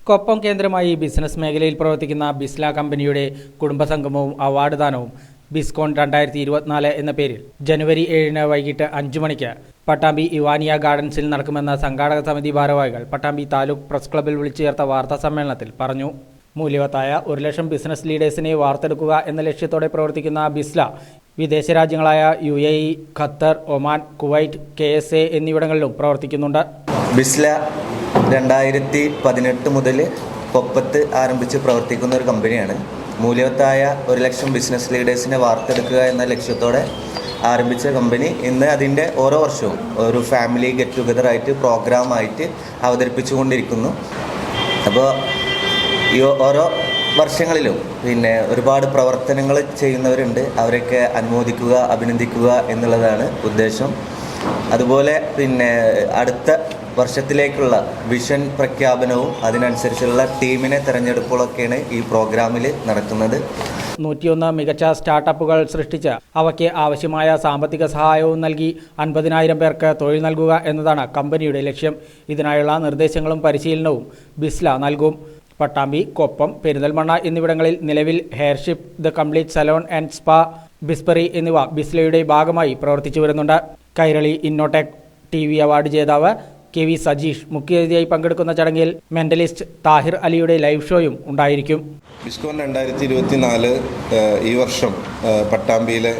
കൊപ്പം കേന്ദ്രമായി ബിസിനസ് മേഖലയിൽ പ്രവർത്തിക്കുന്ന ബിസ്ല കമ്പനിയുടെ കുടുംബസംഗമവും അവാർഡ് ദാനവും ബിസ്കോൺ 2024 എന്ന പേരിൽ ജനുവരി 7 വൈകിട്ട് 5 മണിക്ക് പട്ടാമ്പി ഇവാനിയ ഗാർഡൻസിൽ നടക്കുമെന്ന സംഘാടക സമിതി ഭാരവാഹികൾ പട്ടാമ്പി താലൂക്ക് പ്രസ് ക്ലബ്ബിൽ വിളിച്ചു ചേർത്ത വാർത്താ സമ്മേളനത്തിൽ പറഞ്ഞു. മൂല്യവത്തായ 1 ലക്ഷം ബിസിനസ് ലീഡേഴ്സിനെ വാർത്തെടുക്കുക എന്ന ലക്ഷ്യത്തോടെ പ്രവർത്തിക്കുന്ന ബിസ്ല വിദേശ രാജ്യങ്ങളായ UAE, Qatar, Oman, Kuwait, KSA എന്നിവിടങ്ങളിലും പ്രവർത്തിക്കുന്നുണ്ട്. ബിസ്ല 2018 മുതൽ കൊപ്പത്ത് ആരംഭിച്ച് പ്രവർത്തിക്കുന്ന ഒരു കമ്പനിയാണ്. മൂല്യവത്തായ 1 ലക്ഷം ബിസിനസ് ലീഡേഴ്സിനെ വാർത്തെടുക്കുക എന്ന ലക്ഷ്യത്തോടെ ആരംഭിച്ച കമ്പനി ഇന്ന് അതിൻ്റെ ഓരോ വർഷവും ഒരു ഫാമിലി ഗെറ്റ് ടുഗദറായിട്ട് പ്രോഗ്രാമായിട്ട് അവതരിപ്പിച്ചുകൊണ്ടിരിക്കുന്നു. അപ്പോൾ ഈ ഓരോ വർഷങ്ങളിലും ഒരുപാട് പ്രവർത്തനങ്ങൾ ചെയ്യുന്നവരുണ്ട്. അവരൊക്കെ അനുമോദിക്കുക, അഭിനന്ദിക്കുക എന്നുള്ളതാണ് ഉദ്ദേശം. അതുപോലെ അടുത്ത വർഷത്തിലേക്കുള്ള വിഷൻ പ്രഖ്യാപനവും അതിനനുസരിച്ചുള്ള ടീമിനെ തിരഞ്ഞെടുപ്പുകളൊക്കെയാണ് ഈ പ്രോഗ്രാമിൽ നടക്കുന്നത്. 101 മികച്ച സ്റ്റാർട്ടപ്പുകൾ സൃഷ്ടിച്ച് അവയ്ക്ക് ആവശ്യമായ സാമ്പത്തിക സഹായവും നൽകി 50,000 പേർക്ക് തൊഴിൽ നൽകുക എന്നതാണ് കമ്പനിയുടെ ലക്ഷ്യം. ഇതിനായുള്ള നിർദ്ദേശങ്ങളും പരിശീലനവും ബിസ്ല നൽകും. പട്ടാമ്പി, കൊപ്പം, പെരിന്തൽമണ്ണ എന്നിവിടങ്ങളിൽ നിലവിൽ ഹെയർഷിപ്പ്, the complete salon and spa, ബിസ്പറി എന്നിവ ബിസ്ലയുടെ ഭാഗമായി പ്രവർത്തിച്ചു വരുന്നുണ്ട്. കൈരളി ഇന്നോടെക് TV അവാർഡ് ജേതാവ് KV സജീഷ് മുഖ്യാതിഥിയായി പങ്കെടുക്കുന്ന ചടങ്ങിൽ മെന്റലിസ്റ്റ് താഹിർ അലിയുടെ ലൈവ് ഷോയും ഉണ്ടായിരിക്കും. ബിസ്കോൺ 2024 ഈ വർഷം പട്ടാമ്പിയിലെ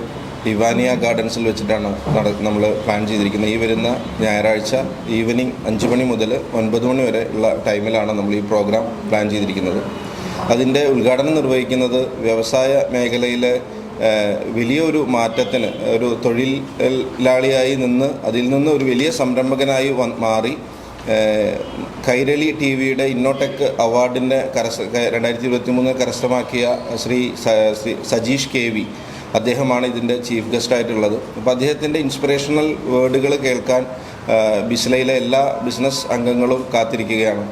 ഇവാനിയ ഗാർഡൻസിൽ വെച്ചിട്ടാണ് നമ്മൾ പ്ലാൻ ചെയ്തിരിക്കുന്നത്. ഈ വരുന്ന ഞായറാഴ്ച ഈവനിങ് 5 മണി മുതൽ 9 മണി വരെ ഉള്ള ടൈമിലാണ് നമ്മൾ ഈ പ്രോഗ്രാം പ്ലാൻ ചെയ്തിരിക്കുന്നത്. അതിൻ്റെ ഉദ്ഘാടനം നിർവഹിക്കുന്നത് വ്യവസായ മേഖലയിലെ വലിയൊരു മാറ്റത്തിന് ഒരു തൊഴിലാളിയായി നിന്ന് അതിൽ നിന്ന് ഒരു വലിയ സംരംഭകനായി മാറി കൈരളി TVയുടെ ഇന്നോടെക് അവാർഡിൻ്റെ 2023 കരസ്ഥമാക്കിയ ശ്രീ സജീഷ് KV അദ്ദേഹമാണ് ഇതിൻ്റെ ചീഫ് ഗസ്റ്റായിട്ടുള്ളത്. അപ്പോൾ അദ്ദേഹത്തിൻ്റെ ഇൻസ്പിറേഷണൽ വേർഡുകൾ കേൾക്കാൻ ബിസ്ലയിലെ എല്ലാ ബിസിനസ് അംഗങ്ങളും കാത്തിരിക്കുകയാണ്.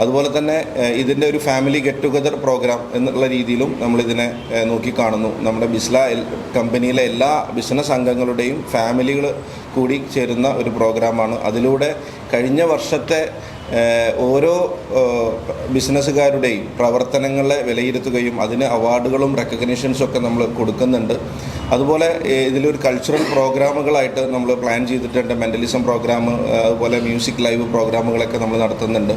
അതുപോലെ തന്നെ ഇതിൻ്റെ ഒരു ഫാമിലി ഗെറ്റ് ടുഗദർ പ്രോഗ്രാം എന്നുള്ള രീതിയിലും നമ്മളിതിനെ നോക്കിക്കാണുന്നു. നമ്മുടെ ബിസ്ല കമ്പനിയിലെ എല്ലാ ബിസിനസ് അംഗങ്ങളുടെയും ഫാമിലികൾ കൂടി ചേരുന്ന ഒരു പ്രോഗ്രാമാണ്. അതിലൂടെ കഴിഞ്ഞ വർഷത്തെ ഓരോ ബിസിനസ്സുകാരുടെയും പ്രവർത്തനങ്ങളെ വിലയിരുത്തുകയും അതിന് അവാർഡുകളും റെക്കഗ്നീഷൻസും ഒക്കെ നമ്മൾ കൊടുക്കുന്നുണ്ട്. അതുപോലെ ഇതിലൊരു കൾച്ചറൽ പ്രോഗ്രാമുകളായിട്ട് നമ്മൾ പ്ലാൻ ചെയ്തിട്ടുണ്ട്. മെൻ്റലിസം പ്രോഗ്രാം, അതുപോലെ മ്യൂസിക് ലൈവ് പ്രോഗ്രാമുകളൊക്കെ നമ്മൾ നടത്തുന്നുണ്ട്.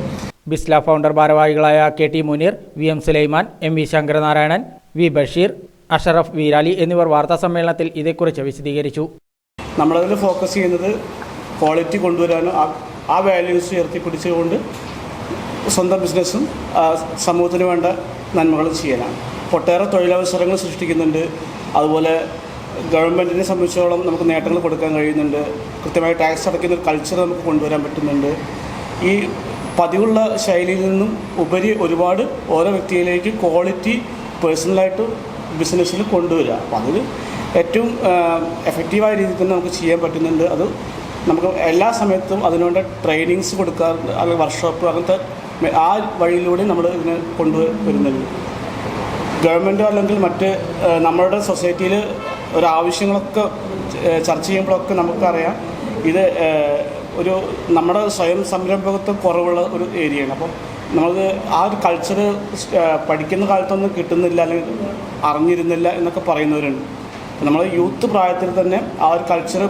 ബിസ്ല ഫൗണ്ടർ ഭാരവാഹികളായ KT Muneer, VM Sulaiman, MV Sankaranarayanan, V Basheer, Ashraf Veerali എന്നിവർ വാർത്താ സമ്മേളനത്തിൽ ഇതേക്കുറിച്ച് വിശദീകരിച്ചു. നമ്മളതിൽ ഫോക്കസ് ചെയ്യുന്നത് ക്വാളിറ്റി കൊണ്ടുവരാനും ആ വാല്യൂസ് ഉയർത്തിപ്പിടിച്ചുകൊണ്ട് സ്വന്തം ബിസിനസ്സും സമൂഹത്തിന് വേണ്ട നന്മകൾ ചെയ്യാനാണ്. ഒട്ടേറെ തൊഴിലവസരങ്ങൾ സൃഷ്ടിക്കുന്നുണ്ട്. അതുപോലെ ഗവൺമെൻറ്റിനെ സംബന്ധിച്ചോളം നമുക്ക് നേട്ടങ്ങൾ കൊടുക്കാൻ കഴിയുന്നുണ്ട്. കൃത്യമായി ടാക്സ് അടയ്ക്കുന്ന ഒരു കൾച്ചർ നമുക്ക് കൊണ്ടുവരാൻ പറ്റുന്നുണ്ട്. ഈ പതിവുള്ള ശൈലിയിൽ നിന്നും ഉപരി ഒരുപാട് ഓരോ വ്യക്തിയിലേക്ക് ക്വാളിറ്റി പേഴ്സണലായിട്ട് ബിസിനസ്സിൽ കൊണ്ടുവരിക. അപ്പോൾ അതിൽ ഏറ്റവും എഫക്റ്റീവായ രീതിയിൽ തന്നെ നമുക്ക് ചെയ്യാൻ പറ്റുന്നുണ്ട്. അത് നമുക്ക് എല്ലാ സമയത്തും അതിനുവേണ്ട ട്രെയിനിങ്സ് കൊടുക്കാറുണ്ട്, അല്ലെങ്കിൽ വർക്ക്ഷോപ്പ് അങ്ങനത്തെ ആ വഴിയിലൂടെ നമ്മൾ ഇതിനെ കൊണ്ടുവരുന്നുണ്ട്. ഗവൺമെൻറ്റോ അല്ലെങ്കിൽ മറ്റ് നമ്മളുടെ സൊസൈറ്റിയിൽ ഒരാവശ്യങ്ങളൊക്കെ ചർച്ച ചെയ്യുമ്പോഴൊക്കെ നമുക്കറിയാം ഇത് ഒരു നമ്മുടെ സ്വയം സംരംഭകത്വം കുറവുള്ള ഒരു ഏരിയയാണ്. അപ്പം നമുക്ക് ആ ഒരു കൾച്ചർ പഠിക്കുന്ന കാലത്തൊന്നും കിട്ടുന്നില്ല, അല്ലെങ്കിൽ അറിഞ്ഞിരുന്നില്ല എന്നൊക്കെ പറയുന്നവരുണ്ട്. നമ്മൾ യൂത്ത് പ്രായത്തിൽ തന്നെ ആ ഒരു കൾച്ചർ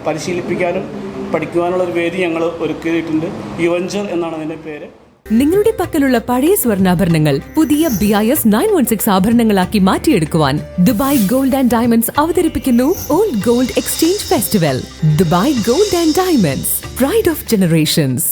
പരിശീലിപ്പിക്കാനും പഠിക്കുവാനുള്ളൊരു വേദി ഞങ്ങൾ ഒരുക്കിയിട്ടുണ്ട്. യുവഞ്ചർ എന്നാണ് അതിൻ്റെ പേര്. നിങ്ങളുടെ പക്കലുള്ള പഴയ സ്വർണ്ണാഭരണങ്ങൾ പുതിയ BIS 916 ആഭരണങ്ങളാക്കി മാറ്റിയെടുക്കുവാൻ ദുബായ് ഗോൾഡ് ആൻഡ് ഡയമണ്ട്സ് അവതരിപ്പിക്കുന്നു old gold exchange festival. Dubai gold and diamonds, pride of generations.